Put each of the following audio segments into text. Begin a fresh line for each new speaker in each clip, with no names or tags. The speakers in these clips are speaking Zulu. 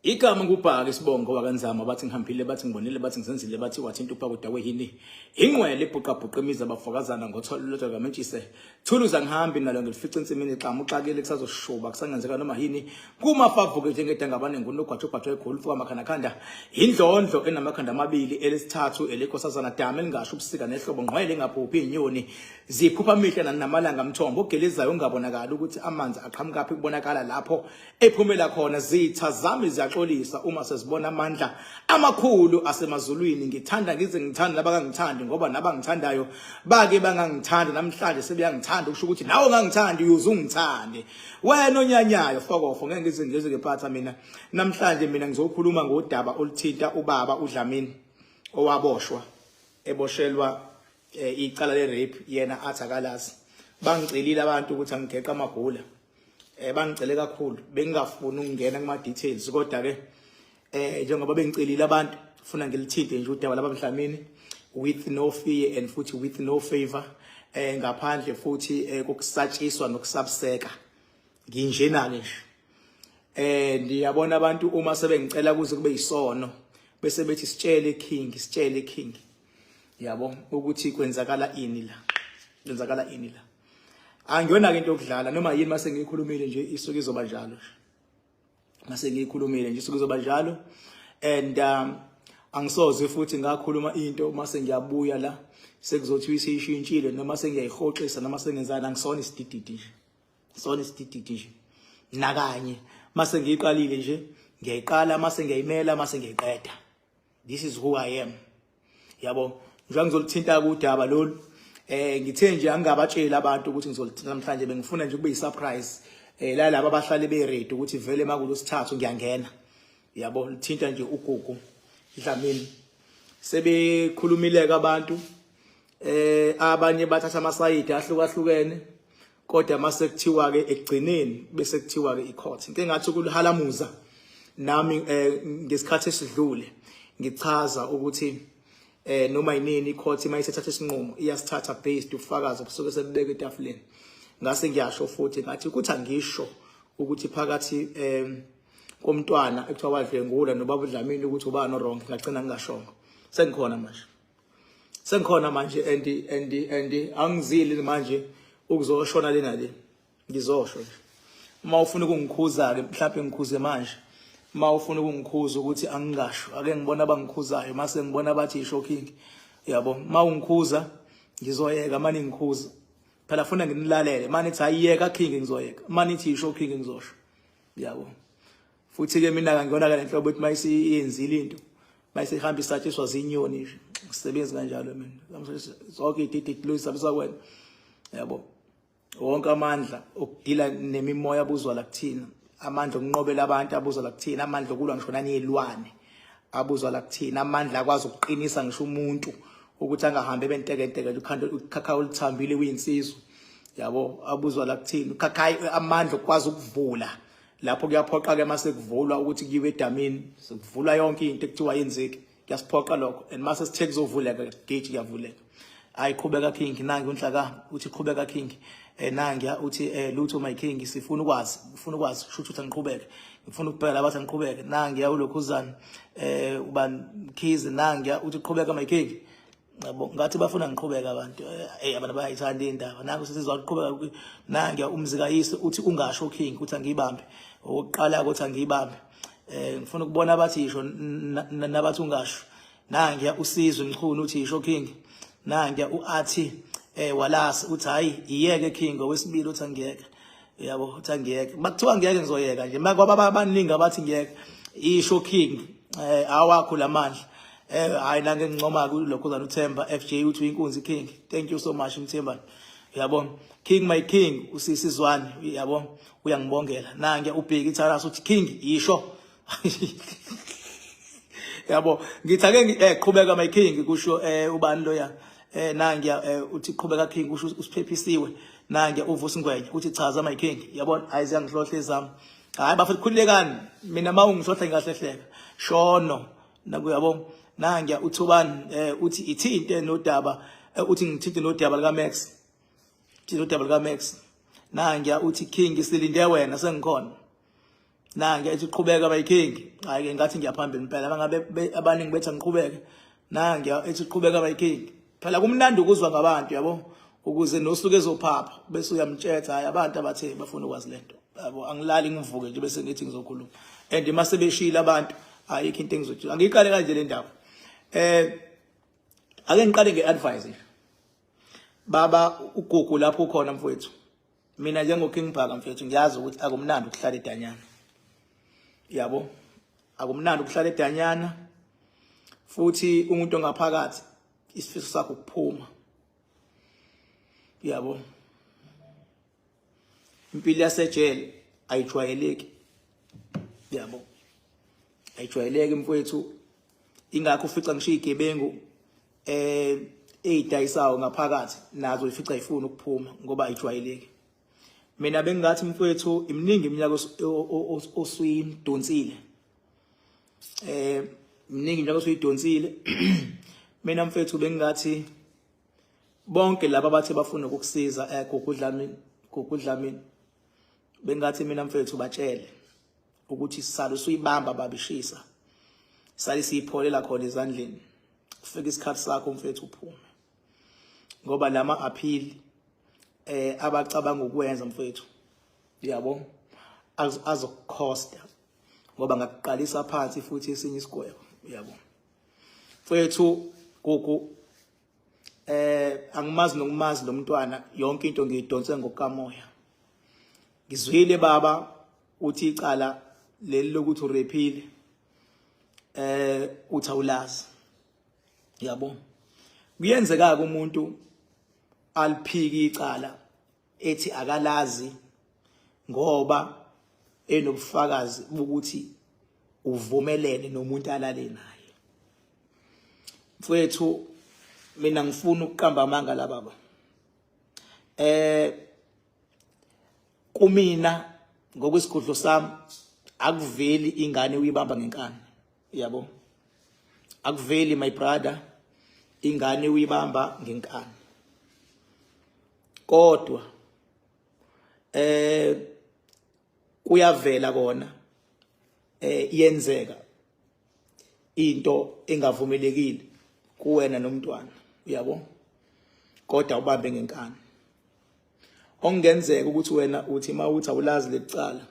Igama ngubhaka isibongo wakanzama bathi ngihambile bathi ngibonile bathi ngizenzile bathi wathinta uphakuda wehini ingwele ibhuqabhuqa imizi abafakazana ngotholo lodwa kamentshise thuluza ngihambi nalo ngilifica insimini ixama uxakile kusazoshuba kusangenzeka noma yini kumafavuke njengedangabane ngunogwathogwathwe eGoli fuka makhanda indlondlo enamakhanda amabili elesithathu elikhosazana dama elingasho ubusika nehlobo ngqwele engaphuphi inyoni ziphupha amihla namalanga mthombo ogelezayo ungabonakala ukuthi amanzi aqhamuka phi kubonakala lapho ephumela khona zitha zami xolisa uma sesibona amandla amakhulu asemazulwini ngithanda ngize ngithanda nabangangithandi ngoba nabangithandayo bake bangangithanda namhlanje sebeyangithanda ukusho ukuthi nawe ungangithandi uyuzungithande wena onyanyayo fokofo ngeke ngize ngize ngephatha mina namhlanje mina ngizokhuluma ngodaba oluthinta ubaba uDlamini owaboshwa eboshelwa icala le rape yena athakalazi bangicelile abantu ukuthi angigeqa amagula bangicele kakhulu bengingafuni ukungena kuma details kodwa ke njengoba bengicelile abantu ufuna ngilithinte nje udaba labaMdlamini with no fear and futhi with no favor ngaphandle futhi kokusatshiswa nokusabseka nginjena ke nje ndiyabona abantu uma sebengicela kuze kube yisono bese bethi sitshele king yabo ukuthi kwenzakala ini la angiyona into yokudlala noma yini mase ngikhulumile nje isuku izoba njalo mase ngikhulumile nje isuku izoba njalo and angisoze futhi ngakhuluma into mase ngiyabuya la sekuzothiwa isishintshile noma sengiyayihoxisa noma sengenzana ngisona isidididi nje nakanye mase ngiqalile nje ngiyayiqala mase ngiyayimela mase ngiyayiqeda. This is who I am yabo njengoba ngizolithinta kudaba lolu ngithe nje angabatshela abantu ukuthi ngizolithinta namhlanje bengifuna nje kube yisurprise la laba abahlale beready ukuthi vele makulo sithathu ngiyangena yabo lithinta nje uGugu Dlamini sebekhulumileke abantu abanye bathatha amasayidi ahlukahlukene kodwa mase kuthiwa ke ekugcineni bese kuthiwa ke icourt into engathi ukuhalamuza nami ngesikhathi esidlule ngichaza ukuthi noma yinini icourt mayithatha isinqumo iyasithatha based ufakazi kusuke sebebeka etafuleni ngase ngiyasho futhi ngathi ukuthi angisho ukuthi phakathi komntwana ekuthiwa wadlengula nobaba uDlamini ukuthi ubani no wrong ngagcina ngingashongo sengikhona manje and angizili manje ukuzoshona lena le ngizosho uma ufuna ukungikhuza ke mhlawumbe ngikhuze manje ma ufuna ukungikhuza ukuthi angingasho ake ngibona abangikhuzayo mase ngibona bathi ishocking yabo ma ungikhuza ngizoyeka manje ngikhuza phela funa nginilalele manje ithi ayiyeka king ngizoyeka manje ithi ishocking ngizosho yabo futhi ke mina ngiyona ke lenhlobo ethi mayisiyenzile into mayisihamba isatshiswa zinyoni nje sisebenza kanjalo mina zonke idididi loyisabisa kwena yabo wonke amandla okudila nemimoya abuzwa la kuthina amandla okunqobela abantu abuzwa la kuthina amandla okulwa ngisho naniyelwane abuzwa la kuthina amandla akwazi ukuqinisa ngisho umuntu ukuthi angahambe bentekenteke ukhanda ukhakha olithambile kuyinsizwa yabo abuzwa la kuthina ukhakha amandla okwazi ukuvula lapho kuyaphoqa ke mase kuvulwa ukuthi kuyiwe edamini sekuvulwa yonke into ekuthiwa yenzeke kuyasiphoqa lokho and mase sithe kuzovuleka gate kuyavuleka ayiqhubeka king nangi unhlaka uthi qhubeka king nangiya uthi lutho my king sifuna ukwazi kusho ukuthi angiqhubeke ngifuna ukubheka abathi angiqhubeke nangiya ulokhuzana ubani khize nangiya uthi qhubeka my king yabo ngathi bafuna ngiqhubeka abantu abantu bayayithanda indaba nangu sesizwa ukuqhubeka nangiya umzikayise uthi ungasho king uthi angibambe oqala ukuthi angibambe ngifuna ukubona abathi isho nabathi ungasho nangiya usizwe ngikhulu uthi isho king nangiya uathi walasi uthi hayi iyeke king owesibili uthi angiyeke yabo uthi angiyeke bakuthiwa ngiyeke ngizoyeka nje makwaba abaningi abathi ngiyeke isho king awakho lamandla hayi nange ngincoma kulokho uzana uThemba FJ uthi inkunzi king thank you so much Mthemba yabo king my king usisizwane yabo uyangibongela nange ubheki itharasa uthi king yisho yabo ngithake qhubeka my king kusho ubani loya nange uthi qhubeka king kusho usiphephisiwe nange uvusa ingwenye uthi chaza my king yabona ayize ngihlohle zami hayi bafuna ukukhulekani mina mawungihlohla ngahlehleka shono nakuyabo nangiya uthubani uthi ithinte nodaba uthi ngithinte nodaba lika Max nangiya uthi king silinde wena sengikhona nange ethi qhubeka bayikhingi hayi ke ngathi ngiyaphambili impela bangabe abaningi bethu ngiqhubeke nange ethi qhubeka bayikhingi phela kumnandi ukuzwa ngabantu yabo ukuze nosuku ezophapha bese uyamtshela hayi abantu abathe bafuna ukwazi lento yabo angilali ngivuke nje bese ngithi ngizokhuluma and mase beshila abantu ayikho into engizothi angiqale kanje le ndaba ake ngiqale ngeadvice baba ugugu lapho ukhona mfowethu mina njengoKing Bhaka mfowethu ngiyazi ukuthi akumnandi ukuhlala eDanyana yabo akumnandi ukuhlala eDanyana futhi umuntu ongaphakathi isifiso sakho ukuphuma yabo impilo yasejele ayijwayeleki yabo ayijwayeleki mfowethu ingakho ufica ngisho igebengu eyidayisayo ngaphakathi nazo ifica ifuna ukuphuma ngoba ayijwayeleki mina bengathi mfowethu iminingi iminyaka osuyidonsile iminingi iminyaka osuyidonsile mina mfowethu bengathi bonke laba bathe bafuna ukukusiza gugudlamini bengathi mina mfowethu batshele ukuthi sisalo usuyibamba babishisa sali siyipholela khona ezandleni kufika isikhathi sakho mfowethu uphume ngoba lama appeal abacabanga ukwenza mfowethu yabo azokhosta ngoba ngakuqalisa phansi futhi esinye isigwebo yabo mfowethu gugu angimazi nokumazi lo mntwana yonke into ngiyidonse ngokamoya ngizwile baba uthi icala leli lokuthi urephile uthawulazi yabo kuyenzeka umuntu aliphiki icala ethi akalazi ngoba enobufakazi ukuthi uvumelene nomuntu alale naye mfowethu mina ngifuna ukuqamba amanga la baba kumina ngokwesigudlo sami akuveli ingane uyibamba ngenkani yabo akuveli my brother ingane uyibamba ngenkani kodwa kuyavela kona iyenzeka into engavumelekile kuwena nomntwana uyabo kodwa ubambe ngenkani okungenzeka ukuthi wena uthi mawuthi awulazi lecala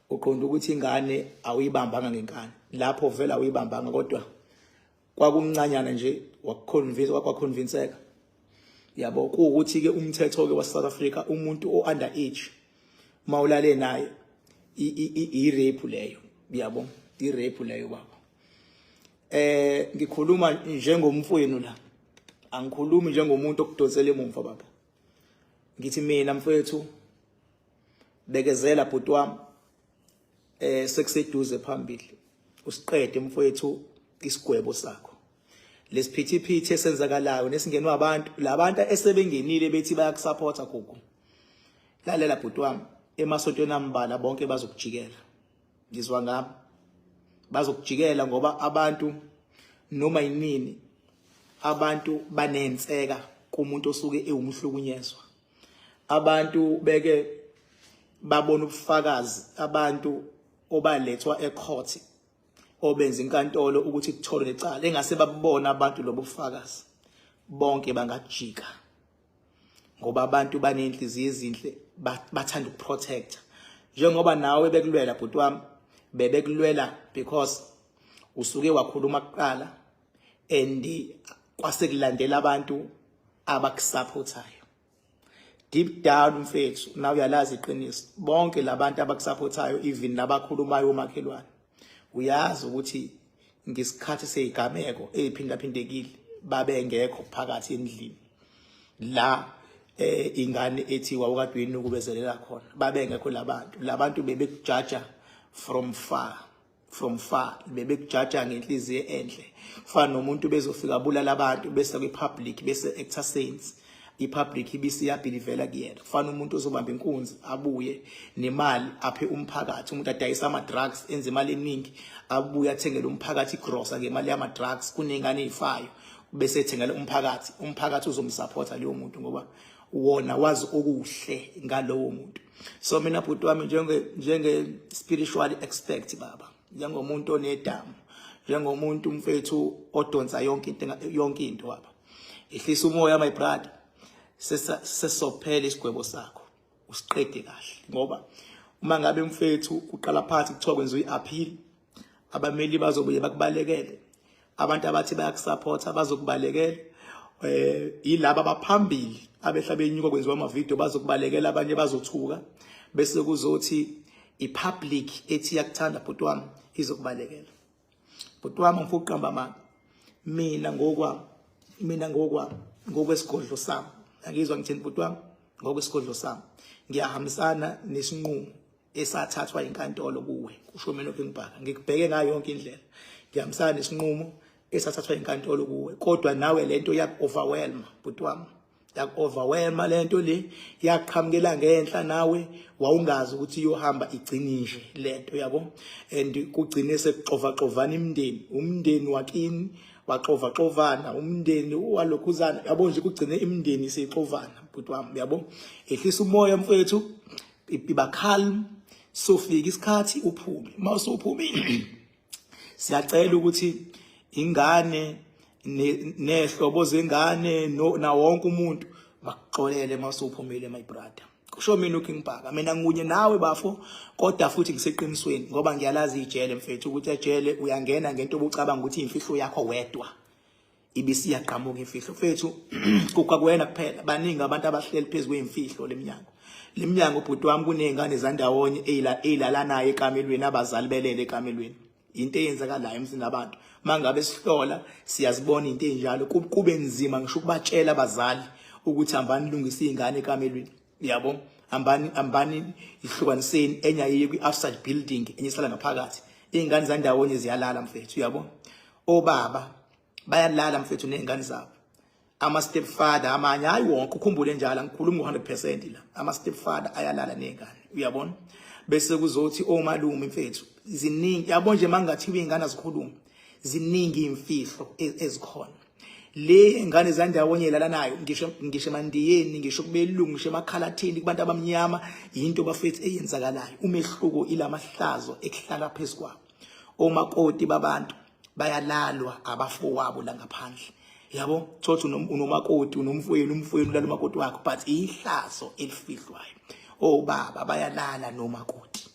uqonda ukuthi ingane awuyibambanga ngenkani lapho vela awuyibambanga kodwa kwakumncanyana nje wakwaconvinceka yabo kuukuthi ke umthetho ke waseSouth Africa umuntu o-under age mawulale naye i-rape leyo yabo i-rape leyo baba ngikhuluma njengomfowenu la angikhulumi njengomuntu okudonsela emumva baba ngithi mina mfowethu bekezela bhuti wami sekuseduze phambili usiqede mfowethu isigwebo sakho lesiphithiphithi esenzakalayo nesingenwa abantu labantu esebengenile bethi bayakusupporta gugu lalela bhuti wami emasontweni ambala bonke bazokujikela ngizwa ngami bazokujikela ngoba abantu noma yinini abantu banenseka kumuntu osuke ewumhlukunyezwa abantu beke babona ubufakazi abantu obalethwa ecourt obenza inkantolo ukuthi kuthole lecala engase babona abantu lobo bufakazi bonke bangajika ngoba abantu banenhliziyo ezinhle bathanda ukuprotect njengoba nawe bekulwela bhuti wami bebekulwela because usuke wakhuluma kuqala and kwasekulandela abantu abakusupportayo deep down mfethu nawe uyalazi iqiniso bonke labantu abakusupportayo even nabakhulumayo umakhelwane uyazi ukuthi ngesikhathi seyigameko eziphindaphindekile babe ngekho phakathi endlini la ingane ethi wawukadweni ukubezelela khona babe ngekho labantu bebekujaja from far bebekujaja ngenhliziyo enhle fana nomuntu bezofika bulala abantu bese kwipublic bese actor saints ipublic ibisi yabelivela kuyena fana umuntu ozobamba inkunzi abuye nemali aphe umphakathi umuntu adayisa ama drugs enze imali eningi abuye athengele umphakathi igrosa ngemali yama drugs kunengane ezifayo bese ethengele umphakathi uzomsupporta leyo muntu ngoba wona wazi okuhle ngalowo muntu. So mina bhuti wami njenge spiritual expert baba, njengomuntu onedamu, njengomuntu umfethu odonsa yonke into baba, ihlisa umoya my brother, sesophela isigwebo sakho usiqede kahle, ngoba uma ngabe mfethu uqala phansi kuthiwa kwenziwa i-appeal, abameli bazobuye bakubalekele, abantu abathi bayakusupporta bazokubalekela, yilaba abaphambili abehla benyuka kwenziwa amavidiyo bazokubalekela, abanye bazothuka, bese kuzothi i-public ethi yakuthanda bhuti wami izokubalekela. Bhuti wami ngifuna ukuqamba amanga, mina ngokwesigodlo sami, angizwa ngithini bhuti wami, ngokwesigodlo sami ngiyahambisana nesinqumo esathathwa inkantolo kuwe, kusho mina uKingBhaka, ngikubheke ngayo yonke indlela, ngiyahambisana nesinqumo esathathwa inkantolo kuwe, kodwa nawe lento yak-overwhelma bhuti wami, yak-overwhelma lento le, yaqhamukela ngenhla, nawe wawungazi ukuthi iyohamba igcine nje lento yabo, and kugcine sekuxovaxovana umndeni wakini waxovaxovana, umndeni walokhuzana, yabo nje kugcine imindeni seyixovana bhuti wami, yabo. Ehlisa umoya mfethu, iba calm, sofika isikhathi uphume. Uma usuphumile siyacela ukuthi ingane nehlobo zengane na wonke umuntu bakuxolele uma usuphumile my brother. Kusho mina uKingBhaka, mina ngunye nawe bafo, kodwa futhi ngiseqinisweni ngoba ngiyalazi ijele mfethu ukuthi ejele uyangena ngento obucabanga ukuthi imfihlo yakho wedwa ibisi yaqhamuka imfihlo mfethu kukwena kuphela, baningi abantu abahleli phezulu kwemfihlo lemnyango bhuti wami, kunezingane zandawonye ezilalanayo ekamelweni, abazali belele ekamelweni, into eyenzakalayo emzini abantu. Mangabe sihlola siyazibona into enjalo, kube nzima ngisho ukubatshela abazali ukuthi hambani lungisa izingane ekamelweni, yabo, hambani ihlukaniseni enye ayiye kwi-outside building enye isala ngaphakathi, izingane zandawonye ziyalala mfethu, yabo. Obaba bayalala mfethu nezingane zabo, ama stepfather amanye, hayi wonke, ukhumbule njalo ngikhuluma 100% la, ama stepfather ayalala nezingane, uyabona. Bese kuzothi omalume mfethu ziningi, yabo nje mangathiwa izingane azikhuluma, ziningi imfihlo ezikhona. Le ingane zandawonye elalanayo, ngisho emandiyeni, ngisho kubelungu, ngisho emakhalathini kubantu abamnyama, into bafethu eyenzakalayo. Umehluko ilamahlazo ekuhlala phezu kwabo. Omakoti babantu bayalalwa abafowabo la ngaphandle, yabo. Thothi unomakoti, umfowenu ulala umakoti wakho, but ihlazo elifihlwayo. Obaba bayalala nomakoti,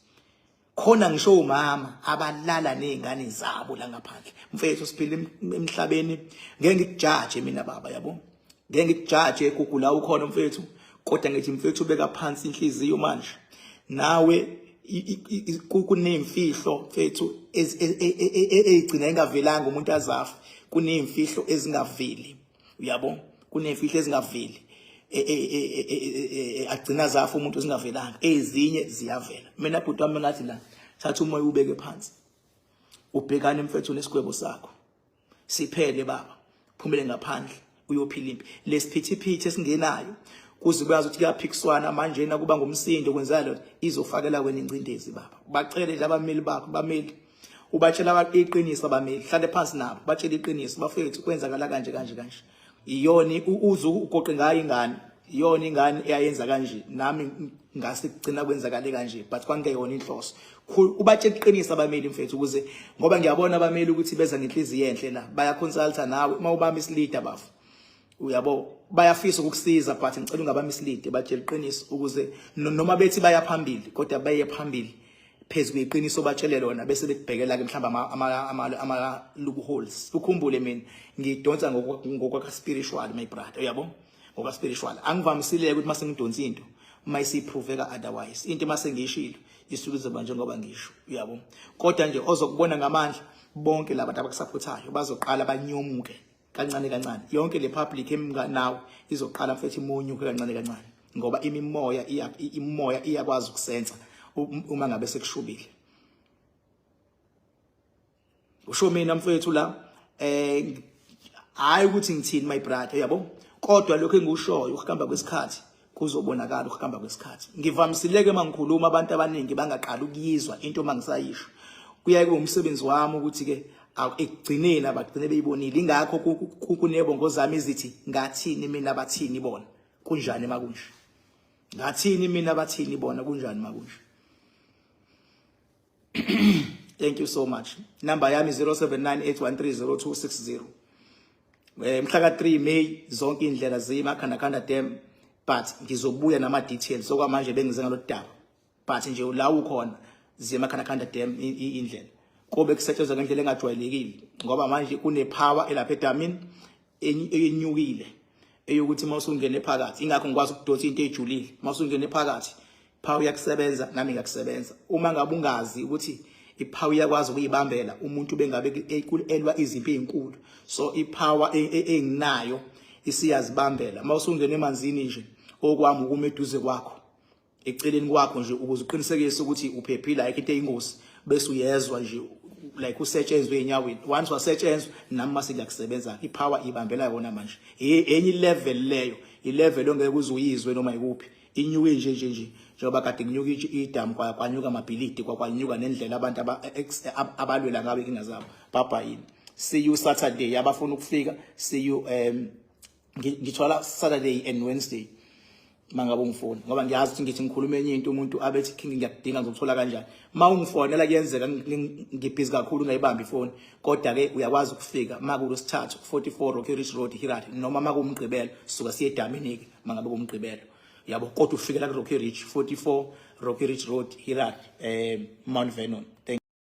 khona ngisho umama abalala nezingane zabo la ngaphandle. Mfethu siphila emhlabeni, ngeke ngikujaje mina baba, yabo, ngeke ngikujaje kugula ukhona mfethu, kodwa ngithi mfethu ubeka phansi inhliziyo manje, nawe kunemfihlo mfethu ezigcina engavelanga umuntu azafa, kunemfihlo ezingaveli, uyabo, kunemfihlo ezingaveli agcina zafa umuntu ezingavelanga, ezinye ziyavela. Mina bhuti wami ngathi la, thatha umoya ubeke phansi, ubhekane mfethu nesigwebo sakho, siphele baba, phumele ngaphandle uyophila impi. Lesiphithiphithi esingenayo kuze kuyazi ukuthi kuyaphikiswana manje na kuba ngumsindo kwenzalo izofakela kwena ingcindezi baba. Bacele nje abameli bakho, bameli ubatshela iqiniso, abameli hlale phansi nabo batshela iqiniso, bafethu kwenzakala kanje iyona uzu ugoqe ngayo ingane, iyona ingane eyayenza kanje, nami ngase kugcina kwenzakale kanje, but kwangeyona inhloso. Ubatshela iqiniso abameli mfethu, ukuze ngoba ngiyabona abameli ukuthi beza ngenhliziyo enhle la, bayaconsulta nawe uma ubamba isleader bafu, uyabo, bayafisa ukukusiza, but ngicela ungabamba isleader, batshela iqiniso ukuze noma bethi baya phambili kodwa baye phambili phezu kweqiniso batshele lona, bese bekubhekela ke mhlamba ama loopholes. Ukhumbule mina ngidonsa ngokwa spiritual my brother, uyabo, ngokwa spiritual. Angivamisile ukuthi mase ngidonsa into mayisiproveka otherwise, into mase ngishilo isuku zoba njengoba ngisho, uyabo. Kodwa nje ozokubona ngamandla bonke labantu abakusupportayo bazoqala banyomuke kancane, yonke le public nawe izoqala mfethu imonyuke kancane, ngoba imimoya iyakwazi ukusenza uma ngabe sekushubile. Usho mina mfethu la, hayi ukuthi ngithini my brother, yabo, kodwa lokho engikushoyo ukuhamba kwesikhathi kuzobonakala ukuhamba kwesikhathi. Ngivamisileke mangikhuluma abantu abaningi bangaqala ukuyizwa into mangisayisho, kuyaye umsebenzi wami ukuthi ke ekugcineni abagcine beyibonile. Ingakho kunebongo zami ezithi ngathini mina bathini bona, kunjani makunje ngathini mina bathini bona kunjani makunje. Thank you so much. Number yami 0798130260. Mhla ka 3 May zonke indlela ziyimakhanda dam, but ngizobuya nama details sokwamanje bengize ngalodaba, but nje la ukhona ziyimakhanda dam indlela kobe kusetshenzwa ngendlela engajwayelekile ngoba manje kune power elapha edamini enyukile eyokuthi mawusungene phakathi, ingakho ngikwazi ukudonsa into ejulile. Mawusungene phakathi power yakusebenza nami ngakusebenza. Uma ngabe ungazi ukuthi ipower iyakwazi ukuyibambela umuntu bengabe elwa izimpi ezinkulu, so ipower enginayo isiyazibambela. Mawusungene emanzini nje okwami ukuma eduze kwakho eceleni kwakho nje ukuze uqinisekise ukuthi uphephile, ayikho into eyingozi, bese uyezwa nje like usetshenzwe enyaweni. Once wasetshenzwa nami mase kuyakusebenza, ipower ibambela yona manje. Enye level leyo, ilevel ongeke uzuyizwe noma ikuphi, inyuke nje njengoba kade kunyuka idamu kwanyuka amabhilidi kwanyuka nendlela abantu abalwela ngabe inkinga zabo. Baba yini, see you Saturday abafuna ukufika, see you ngithola Saturday and Wednesday mangabe ungifona, ngoba ngiyazi ukuthi ngithi ngikhuluma enye into umuntu abethi king ngiyakudinga ngizokuthola kanjani. Mawungifonela kuyenzeka ngibhizi kakhulu ngayibamba ifoni, kodwa ke uyakwazi ukufika makulo sithathu 44 Rocky Ridge Road Hirati, noma makumgqibelo suka siye edamini ke mangabe kumgqibelo yabo, kodwa ufike la ku Rocky Ridge 44 Rocky Ridge Road Hirati Mount Vernon.